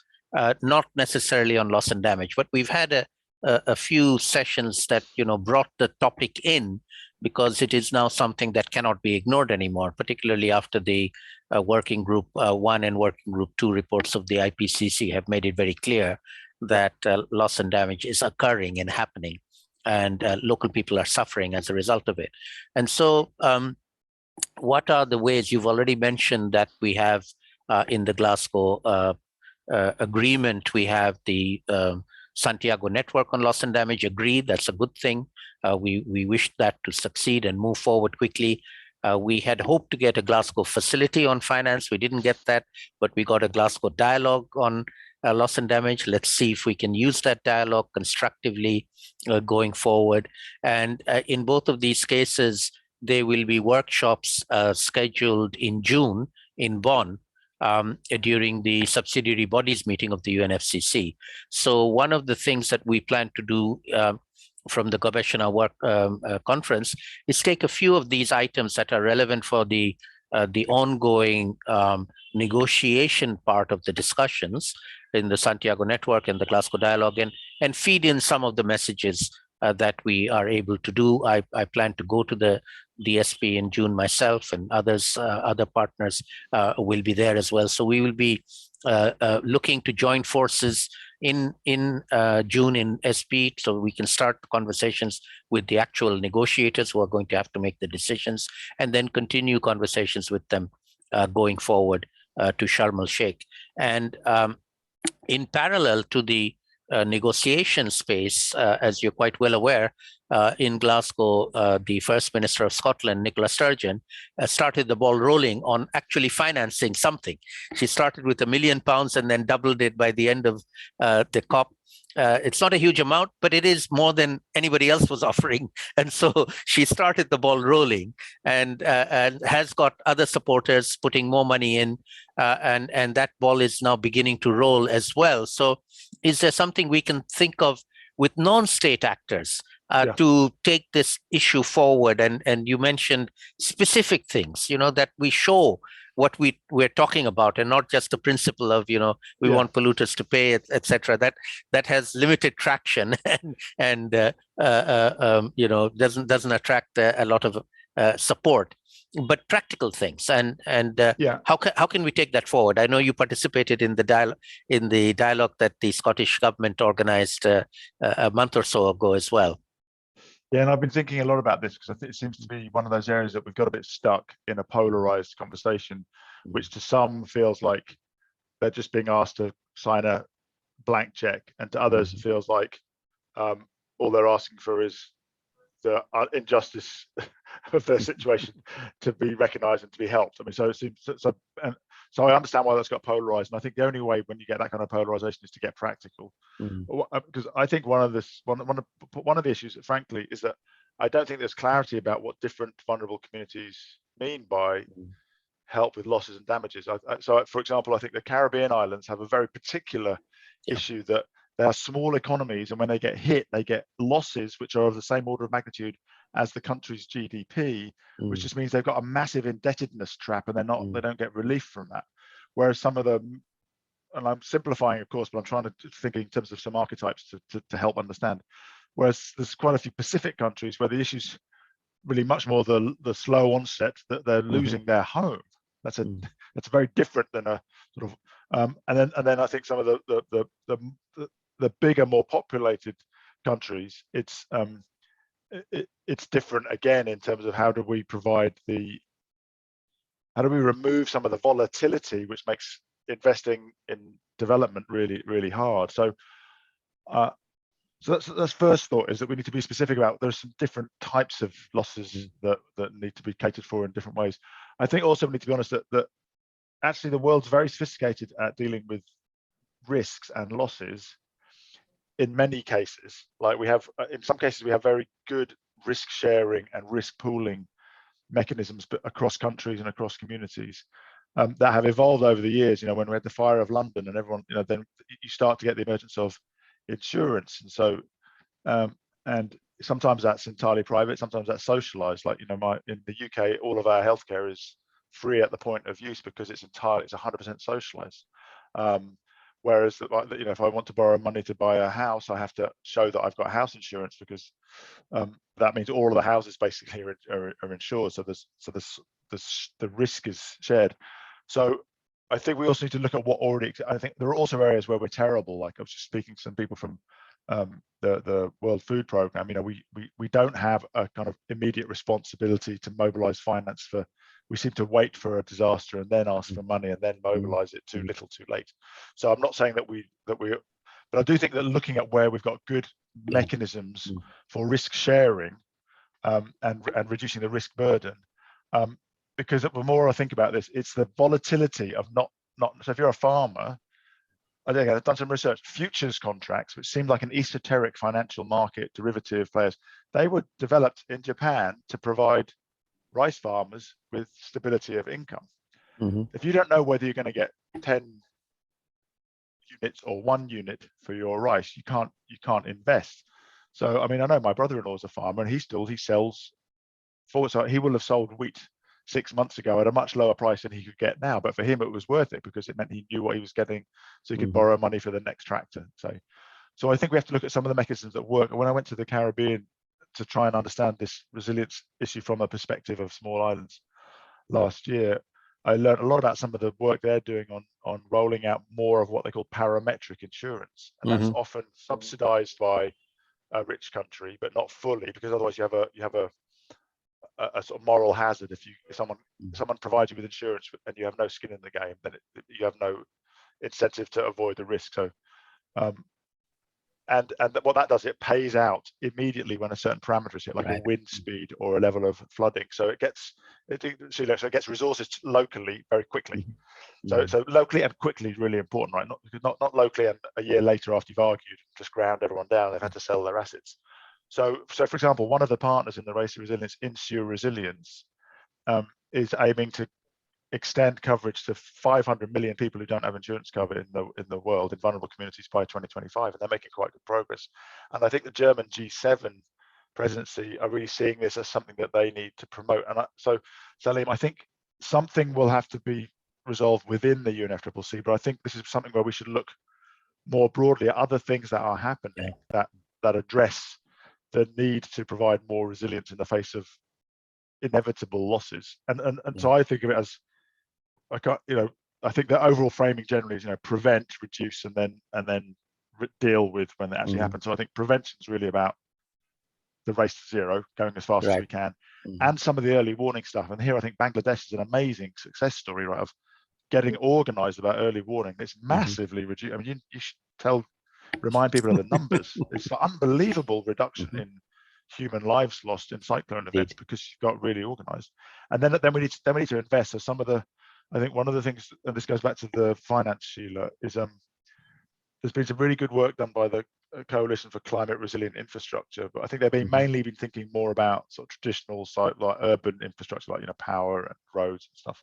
not necessarily on loss and damage. But we've had a few sessions that brought the topic in, because it is now something that cannot be ignored anymore, particularly after the Working Group 1 and Working Group 2 reports of the IPCC have made it very clear that loss and damage is occurring and happening, and local people are suffering as a result of it. And so what are the ways? You've already mentioned that we have in the Glasgow agreement, we have the Santiago Network on Loss and Damage. Agreed, that's a good thing. We wish that to succeed and move forward quickly. We had hoped to get a Glasgow facility on finance. We didn't get that, but we got a Glasgow dialogue on loss and damage. Let's see if we can use that dialogue constructively going forward. And in both of these cases, there will be workshops scheduled in June in Bonn during the subsidiary bodies meeting of the UNFCCC. So one of the things that we plan to do from the Gobeshona work conference is take a few of these items that are relevant for the ongoing negotiation part of the discussions in the Santiago Network and the Glasgow Dialogue, and feed in some of the messages that we are able to do. I plan to go to the DSP in June myself, and others, other partners will be there as well. So we will be looking to join forces in June in SP, so we can start conversations with the actual negotiators who are going to have to make the decisions, and then continue conversations with them going forward to Sharm el-Sheikh. And in parallel to the negotiation space, as you're quite well aware, in Glasgow, the First Minister of Scotland, Nicola Sturgeon, started the ball rolling on actually financing something. She started with £1 million and then doubled it by the end of the COP. It's not a huge amount, but it is more than anybody else was offering. And so she started the ball rolling, and has got other supporters putting more money in, and that ball is now beginning to roll as well. So is there something we can think of with non-state actors to take this issue forward? And you mentioned specific things, that we show what we're talking about, and not just the principle of, we want polluters to pay, etc. That has limited traction and doesn't attract a lot of support. But practical things, and how can we take that forward? I know you participated in the dialogue that the Scottish government organised a month or so ago as well. Yeah, and I've been thinking a lot about this, because I think it seems to be one of those areas that we've got a bit stuck in a polarized conversation, which to some feels like they're just being asked to sign a blank check, and to others it feels like all they're asking for is the injustice of their situation to be recognised and to be helped. I mean, so it seems so I understand why that's got polarised, and I think the only way when you get that kind of polarisation is to get practical. Because I think one of the issues, frankly, is that I don't think there's clarity about what different vulnerable communities mean by help with losses and damages. So, for example, I think the Caribbean islands have a very particular issue that they are small economies, and when they get hit, they get losses which are of the same order of magnitude as the country's GDP, which just means they've got a massive indebtedness trap, and they don't get relief from that. Whereas some of them, and I'm simplifying, of course, but I'm trying to think in terms of some archetypes to help understand. Whereas there's quite a few Pacific countries where the issue's really much more the slow onset, that they're losing their home. That's very different than a sort of and then I think some of the bigger, more populated countries, it's different again in terms of how do we remove some of the volatility which makes investing in development really, really hard. So that's first thought, is that we need to be specific about there's some different types of losses that need to be catered for in different ways. I think also we need to be honest that actually the world's very sophisticated at dealing with risks and losses in many cases. Like we have, in some cases, we have very good risk sharing and risk pooling mechanisms across countries and across communities that have evolved over the years. When we had the fire of London and everyone, then you start to get the emergence of insurance. And so, and sometimes that's entirely private, sometimes that's socialized. Like, in the UK, all of our healthcare is free at the point of use because it's 100% socialized. Whereas, if I want to borrow money to buy a house, I have to show that I've got house insurance, because that means all of the houses basically are insured. So the risk is shared. So I think we also need to look at what already. I think there are also areas where we're terrible. Like I was just speaking to some people from the World Food Programme. We don't have a kind of immediate responsibility to mobilize finance for. We seem to wait for a disaster and then ask for money and then mobilize it too little, too late. So I'm not saying that but I do think that looking at where we've got good mechanisms for risk sharing and reducing the risk burden, Because the more I think about this, it's the volatility of not. So if you're a farmer, I've done some research. Futures contracts, which seemed like an esoteric financial market, derivative players, they were developed in Japan to provide rice farmers with stability of income. If you don't know whether you're going to get 10 units or 1 unit for your rice, you can't invest. So I mean, I know my brother-in-law is a farmer, and he sells forward. So he will have sold wheat 6 months ago at a much lower price than he could get now. But for him, it was worth it because it meant he knew what he was getting, so he could borrow money for the next tractor. So I think we have to look at some of the mechanisms that work. And when I went to the Caribbean to try and understand this resilience issue from a perspective of small islands last year, I learned a lot about some of the work they're doing on rolling out more of what they call parametric insurance, and that's often subsidized by a rich country, but not fully, because otherwise you have a sort of moral hazard. If someone provides you with insurance and you have no skin in the game, then you have no incentive to avoid the risk. So and what that does, it pays out immediately when a certain parameter is hit, like a wind speed or a level of flooding. So it gets resources locally very quickly. So locally and quickly is really important, right? Not locally and a year later after you've argued, just ground everyone down, they've had to sell their assets. So for example, one of the partners in the Race to Resilience, Insure Resilience, is aiming to extend coverage to 500 million people who don't have insurance cover in the world, in vulnerable communities, by 2025, and they're making quite good progress. And I think the German G7 presidency are really seeing this as something that they need to promote. And so Salim, I think something will have to be resolved within the UNFCCC, but I think this is something where we should look more broadly at other things that are happening that address the need to provide more resilience in the face of inevitable losses. And so I think of it as, I think the overall framing generally is, prevent, reduce, and then deal with when it actually happens. So I think prevention is really about the race to zero, going as fast as we can, and some of the early warning stuff. And here I think Bangladesh is an amazing success story, right, of getting organized about early warning. It's massively reduced. I mean, you should remind people of the numbers. It's an unbelievable reduction in human lives lost in cyclone events because you've got really organized. And then we need to invest. So I think one of the things, and this goes back to the finance, Sheila, is there's been some really good work done by the Coalition for Climate Resilient Infrastructure, but I think they've mainly been thinking more about sort of traditional like urban infrastructure, like power and roads and stuff.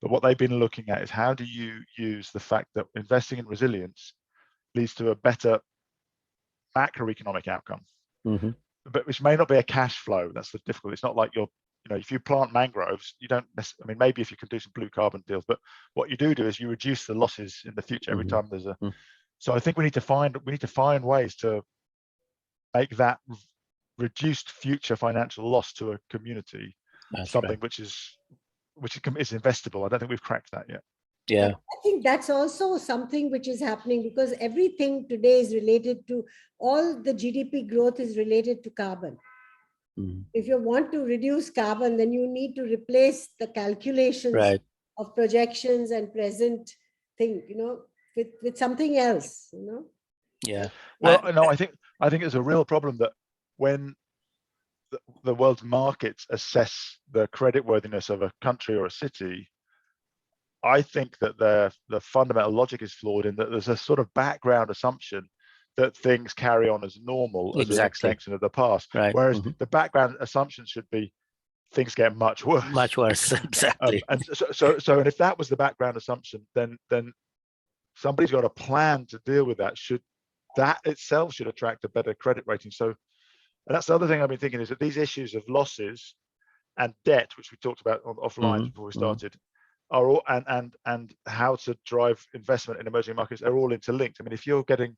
But what they've been looking at is how do you use the fact that investing in resilience leads to a better macroeconomic outcome, but which may not be a cash flow. That's the difficulty. It's not like if you plant mangroves, you don't necessarily, I mean, maybe if you can do some blue carbon deals, but what you do is you reduce the losses in the future every time there's a. So I think we need to find ways to make that reduced future financial loss to a community something which is investable. I don't think we've cracked that yet. Yeah, I think that's also something which is happening, because everything today is related to, all the GDP growth is related to carbon. If you want to reduce carbon, then you need to replace the calculations of projections and present thing, with something else, Yeah. Well, no, I think it's a real problem that when the world's markets assess the creditworthiness of a country or a city, I think that the fundamental logic is flawed in that there's a sort of background assumption that things carry on as normal as an extension of the past. Whereas the background assumption should be things get much worse. Much worse, exactly. And so if that was the background assumption, then somebody's got a plan to deal with that. That itself should attract a better credit rating. So, and that's the other thing I've been thinking, is that these issues of losses and debt, which we talked about offline before we started, are all, and how to drive investment in emerging markets are all interlinked. I mean, if you're getting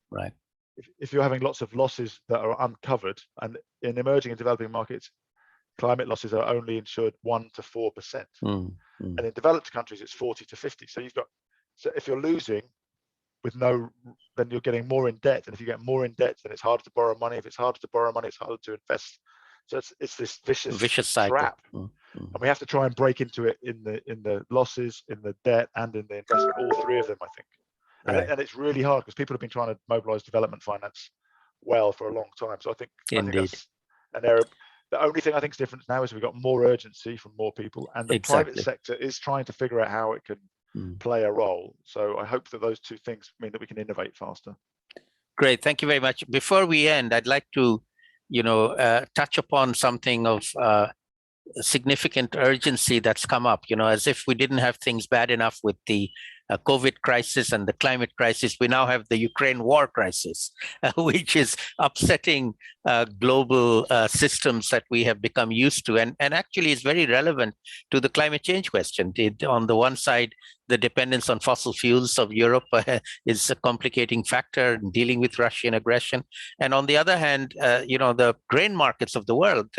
if you're having lots of losses that are uncovered, and in emerging and developing markets, climate losses are only insured 1 to 4%, and in developed countries it's 40 to 50. So if you're losing with then you're getting more in debt, and if you get more in debt, then it's harder to borrow money. If it's harder to borrow money, it's harder to invest. So it's this vicious cycle. Trap, and we have to try and break into it in the losses, in the debt, and in the investment. All three of them, I think. And it's really hard because people have been trying to mobilize development finance well for a long time. So I think that's an area. The only thing I think is different now is we've got more urgency from more people, and the private sector is trying to figure out how it can play a role. So I hope that those two things mean that we can innovate faster. Great, thank you very much. Before we end, I'd like to, touch upon something of significant urgency that's come up, as if we didn't have things bad enough with the COVID crisis and the climate crisis. We now have the Ukraine war crisis, which is upsetting global systems that we have become used to, and actually is very relevant to the climate change question. On the one side, the dependence on fossil fuels of Europe is a complicating factor in dealing with Russian aggression. And on the other hand, the grain markets of the world,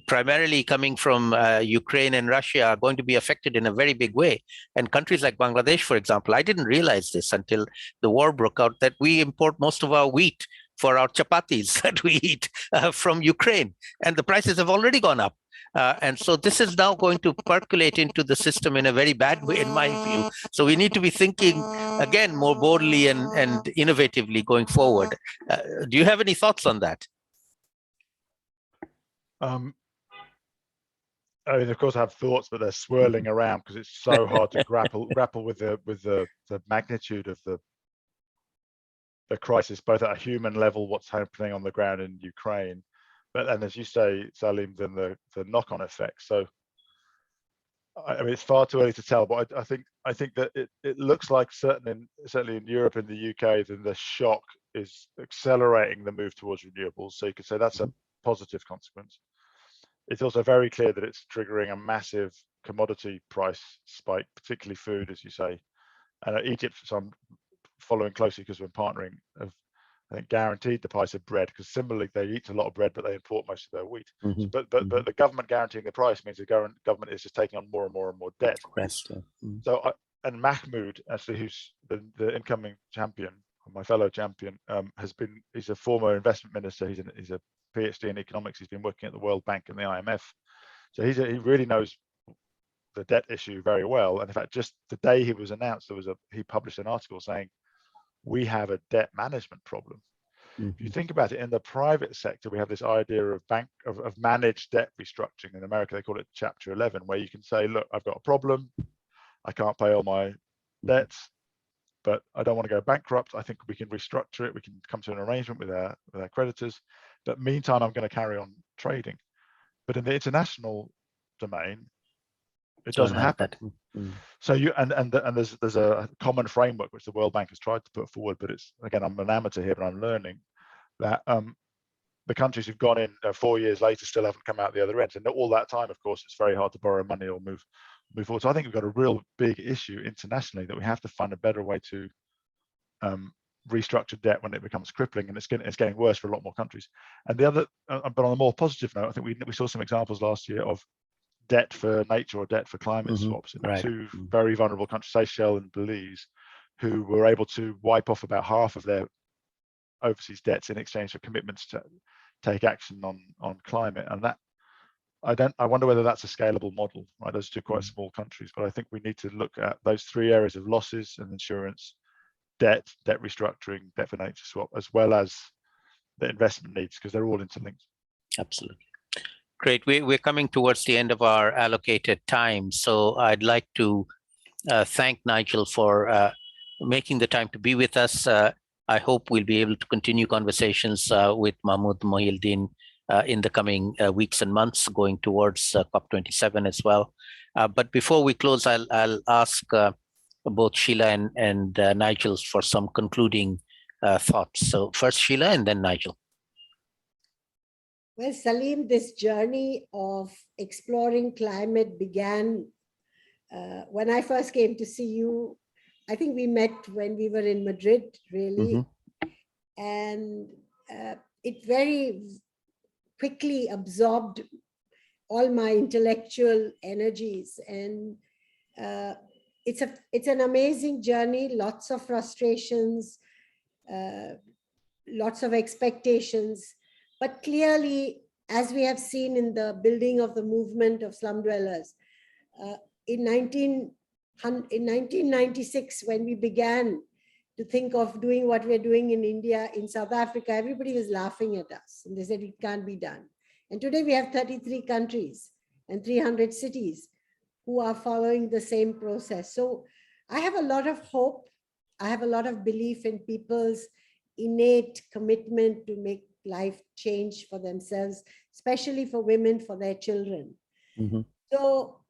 primarily coming from Ukraine and Russia, are going to be affected in a very big way. And countries like Bangladesh, for example, I didn't realize this until the war broke out, that we import most of our wheat for our chapatis that we eat from Ukraine. And the prices have already gone up. And so this is now going to percolate into the system in a very bad way, in my view. So we need to be thinking, again, more boldly and innovatively going forward. Do you have any thoughts on that? I mean, of course, I have thoughts, but they're swirling around because it's so hard to grapple with the magnitude of the crisis, both at a human level, what's happening on the ground in Ukraine, but then, as you say, Salim, then the knock-on effects. So, I mean, it's far too early to tell, but I think that it looks like certainly in Europe and the UK, then the shock is accelerating the move towards renewables. So you could say that's a positive consequence. It's also very clear that it's triggering a massive commodity price spike, particularly food, as you say. And Egypt, so I'm following closely because we're partnering, have, I think, guaranteed the price of bread, because similarly they eat a lot of bread, but they import most of their wheat. So, but the government guaranteeing the price means the government is just taking on more and more and more debt. So, and Mahmoud, actually, who's the incoming champion, my fellow champion, he's a former investment minister. He's a PhD in economics. He's been working at the World Bank and the IMF. So he really knows the debt issue very well. And in fact, just the day he was announced, he published an article saying, we have a debt management problem. If you think about it, in the private sector, we have this idea of managed debt restructuring. In America, they call it Chapter 11, where you can say, look, I've got a problem. I can't pay all my debts, but I don't want to go bankrupt. I think we can restructure it. We can come to an arrangement with our creditors. But meantime, I'm going to carry on trading. But in the international domain, it doesn't happen. So there's a common framework which the World Bank has tried to put forward, but it's, again, I'm an amateur here, but I'm learning that the countries who've gone in 4 years later still haven't come out the other end. And all that time, of course, it's very hard to borrow money or move forward. So I think we've got a real big issue internationally that we have to find a better way to restructure debt when it becomes crippling, and it's getting worse for a lot more countries. And the other, but on a more positive note, I think we saw some examples last year of debt for nature or debt for climate swaps in two very vulnerable countries, Seychelles and Belize, who were able to wipe off about half of their overseas debts in exchange for commitments to take action on climate. And that, I wonder whether that's a scalable model, right? Those two quite small countries, but I think we need to look at those three areas of losses and insurance, debt restructuring, debt for nature swap, as well as the investment needs, because they're all interlinked. Absolutely. Great. We're coming towards the end of our allocated time. So I'd like to thank Nigel for making the time to be with us. I hope we'll be able to continue conversations with Mahmoud Mohieldin in the coming weeks and months, going towards COP27 as well. But before we close, I'll ask both Sheila and Nigel for some concluding thoughts. So first Sheila and then Nigel. Well, Salim, this journey of exploring climate began when I first came to see you. I think we met when we were in Madrid, really. And it very quickly absorbed all my intellectual energies. And it's an amazing journey, lots of frustrations, lots of expectations. But clearly, as we have seen in the building of the movement of slum dwellers, in 1996, when we began to think of doing what we're doing in India, in South Africa, everybody was laughing at us. And they said, it can't be done. And today we have 33 countries and 300 cities who are following the same process. So I have a lot of hope. I have a lot of belief in people's innate commitment to make life change for themselves, especially for women, for their children. So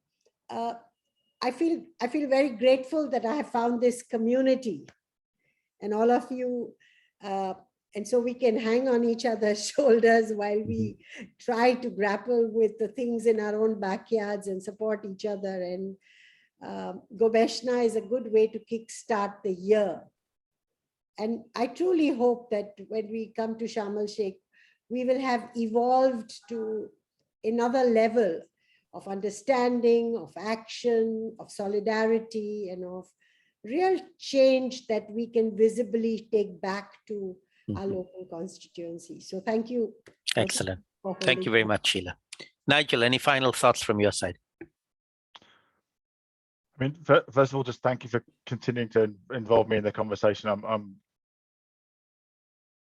I feel very grateful that I have found this community and all of you. And so we can hang on each other's shoulders while we try to grapple with the things in our own backyards and support each other. And Gobeshona is a good way to kickstart the year. And I truly hope that when we come to Sharm el-Sheikh, we will have evolved to another level of understanding, of action, of solidarity, and of real change that we can visibly take back to our local constituency. So thank you. Excellent. Thank you very much, Sheila. Nigel, any final thoughts from your side? I mean, first of all, just thank you for continuing to involve me in the conversation. I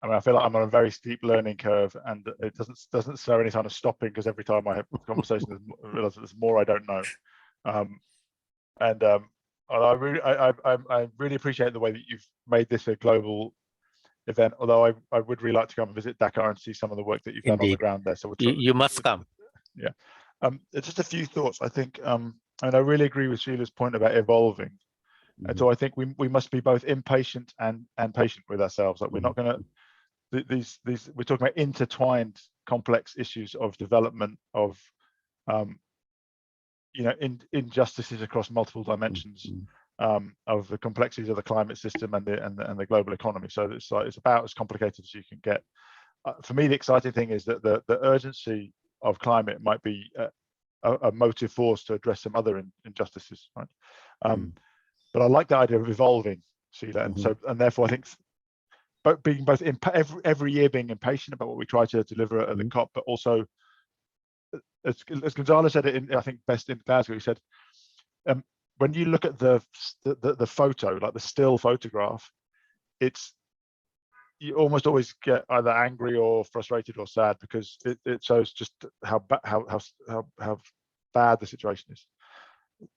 mean, I feel like I'm on a very steep learning curve, and it doesn't show any sign of stopping, because every time I have a conversation, I realize that there's more I don't know. I really appreciate the way that you've made this a global event. Although I would really like to come and visit Dakar and see some of the work that you've done on the ground there. So you must come. Yeah. Just a few thoughts. I think, and I really agree with Sheila's point about evolving. And so I think we must be both impatient and patient with ourselves. Like, we're not going to. We're talking about intertwined, complex issues of development, of injustices across multiple dimensions, of the complexities of the climate system and the global economy. So it's about as complicated as you can get. For me, the exciting thing is that the urgency of climate might be a motive force to address some other injustices, right? But I like the idea of evolving, Sheila, and therefore I think. But being both every year being impatient about what we try to deliver at the COP, but also, as Gonzalo said it I think best in Glasgow, he said, when you look at the photo, like the still photograph, you almost always get either angry or frustrated or sad, because it shows just how bad the situation is.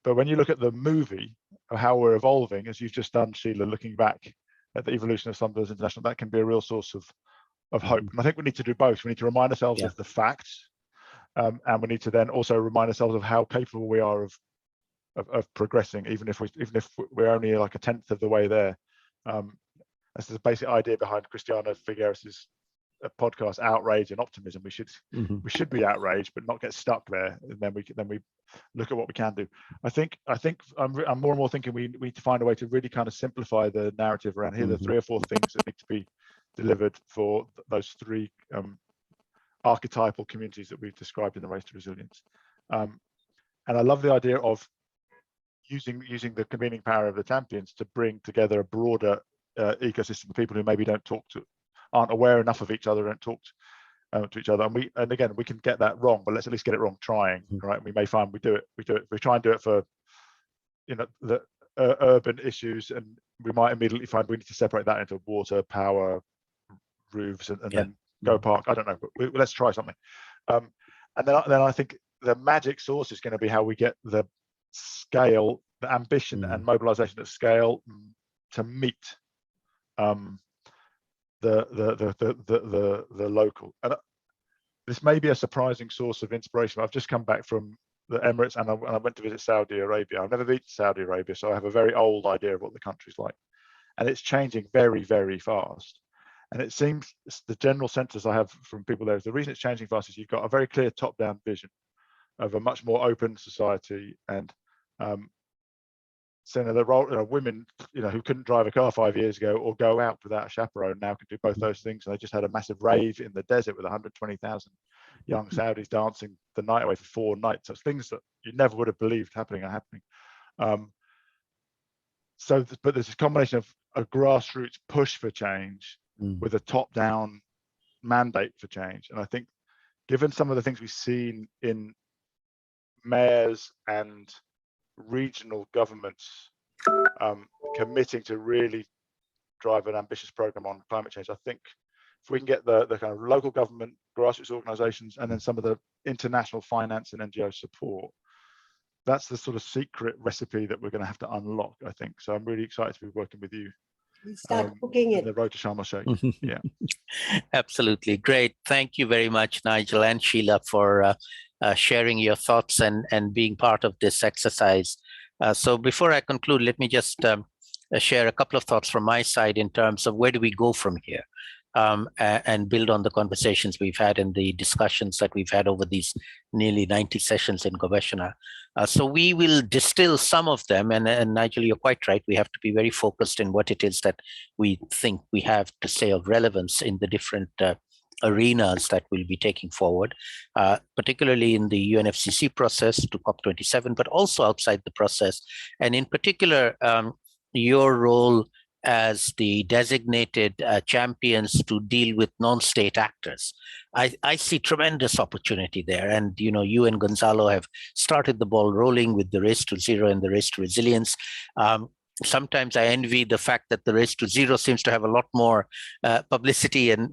But when you look at the movie of how we're evolving, as you've just done, Sheila, looking back at the evolution of Sunbirds International, that can be a real source of hope. And I think we need to do both. We need to remind ourselves of the facts, and we need to then also remind ourselves of how capable we are of progressing, even if we're only like a tenth of the way there. That's the basic idea behind Christiana Figueres's podcast, outrage and optimism. We should be outraged, but not get stuck there. And then we look at what we can do. I think I'm more and more thinking we need to find a way to really kind of simplify the narrative around here. The 3 or 4 things that need to be delivered for those 3 archetypal communities that we've described in the Race to Resilience. And I love the idea of using the convening power of the champions to bring together a broader ecosystem of people who maybe aren't aware enough of each other, don't talk to each other. And again, we can get that wrong, but let's at least get it wrong trying, right? We may find we try and do it for the urban issues, and we might immediately find we need to separate that into water, power, roofs, and then go park. I don't know, but let's try something. And then I think the magic source is going to be how we get the scale, the ambition and mobilization at scale to meet the local. And this may be a surprising source of inspiration. I've just come back from the Emirates, and I went to visit Saudi Arabia. I've never been to Saudi Arabia, so I have a very old idea of what the country's like, and it's changing very, very fast. And it seems the general sense I have from people there is the reason it's changing fast is you've got a very clear top-down vision of a much more open society, and so the role, women, who couldn't drive a car 5 years ago or go out without a chaperone now can do both those things. And they just had a massive rave in the desert with 120,000 young Saudis dancing the night away for 4 nights. So it's things that you never would have believed happening are happening. But there's this combination of a grassroots push for change with a top-down mandate for change. And I think, given some of the things we've seen in mayors and regional governments committing to really drive an ambitious program on climate change, I think if we can get the kind of local government, grassroots organizations, and then some of the international finance and NGO support, that's the sort of secret recipe that we're going to have to unlock, I think. So I'm really excited to be working with you. We'll start cooking it. The road to Sharm el-Sheikh. Yeah. Absolutely. Great. Thank you very much, Nigel and Sheila, for sharing your thoughts and being part of this exercise. So before I conclude, let me just share a couple of thoughts from my side in terms of where do we go from here, and build on the conversations we've had and the discussions that we've had over these nearly 90 sessions in Gobeshona. So we will distill some of them, and Nigel, you're quite right. We have to be very focused in what it is that we think we have to say of relevance in the different arenas that we'll be taking forward, particularly in the UNFCCC process to COP27, but also outside the process. And in particular, your role as the designated champions to deal with non-state actors. I see tremendous opportunity there. And, you know, you and Gonzalo have started the ball rolling with the Race to Zero and the Race to Resilience. Sometimes I envy the fact that the Race to Zero seems to have a lot more publicity and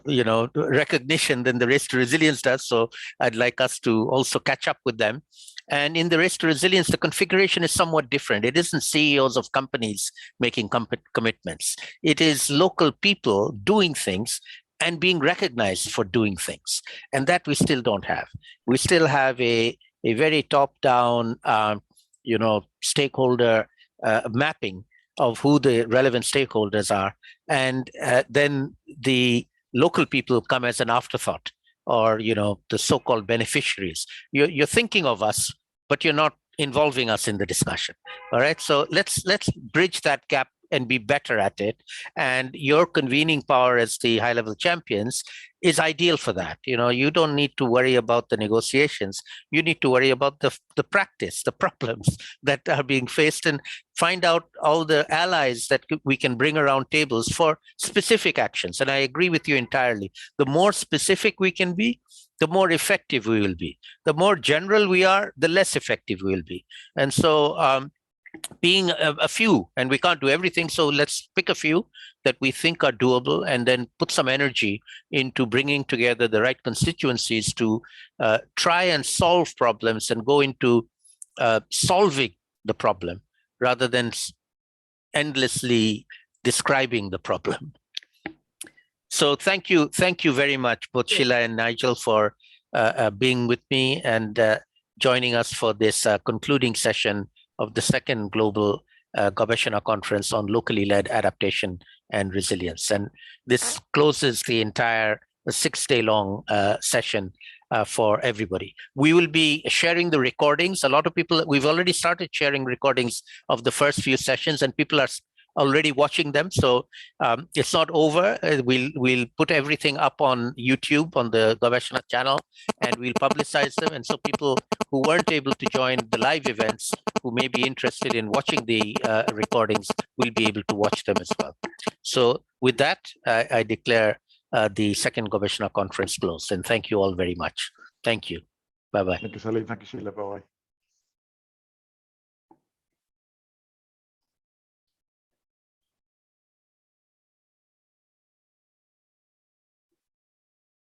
you know, recognition than the Race to Resilience does. So I'd like us to also catch up with them. And in the Race to Resilience, the configuration is somewhat different. It isn't CEOs of companies making commitments. It is local people doing things and being recognized for doing things. And that we still don't have. We still have a very top-down, you know, stakeholder mapping of who the relevant stakeholders are. And then the local people come as an afterthought, or, you know, the so-called beneficiaries. You're thinking of us, but you're not involving us in the discussion. All right. So let's bridge that gap and be better at it. And your convening power as the high-level champions is ideal for that. You know, you don't need to worry about the negotiations. You need to worry about the practice, the problems that are being faced, and find out all the allies that we can bring around tables for specific actions. And I agree with you entirely. The more specific we can be, the more effective we will be. The more general we are, the less effective we will be. And so being a few, and we can't do everything, so let's pick a few that we think are doable and then put some energy into bringing together the right constituencies to try and solve problems and go into solving the problem rather than endlessly describing the problem. So thank you very much, both Sheila and Nigel, for being with me and joining us for this concluding session of the second Global Gobeshona Conference on Locally Led Adaptation and Resilience. And this closes the entire 6-day-long session for everybody. We will be sharing the recordings. A lot of people, we've already started sharing recordings of the first few sessions, and people are already watching them. So it's not over. We'll put everything up on YouTube on the Gobeshona channel, and we'll publicize them. And so people who weren't able to join the live events, who may be interested in watching the recordings, will be able to watch them as well. So with that, I declare the second Gobeshona conference closed. And thank you all very much. Thank you. Bye-bye. Thank you, Salim. Thank you, Sheila. Bye.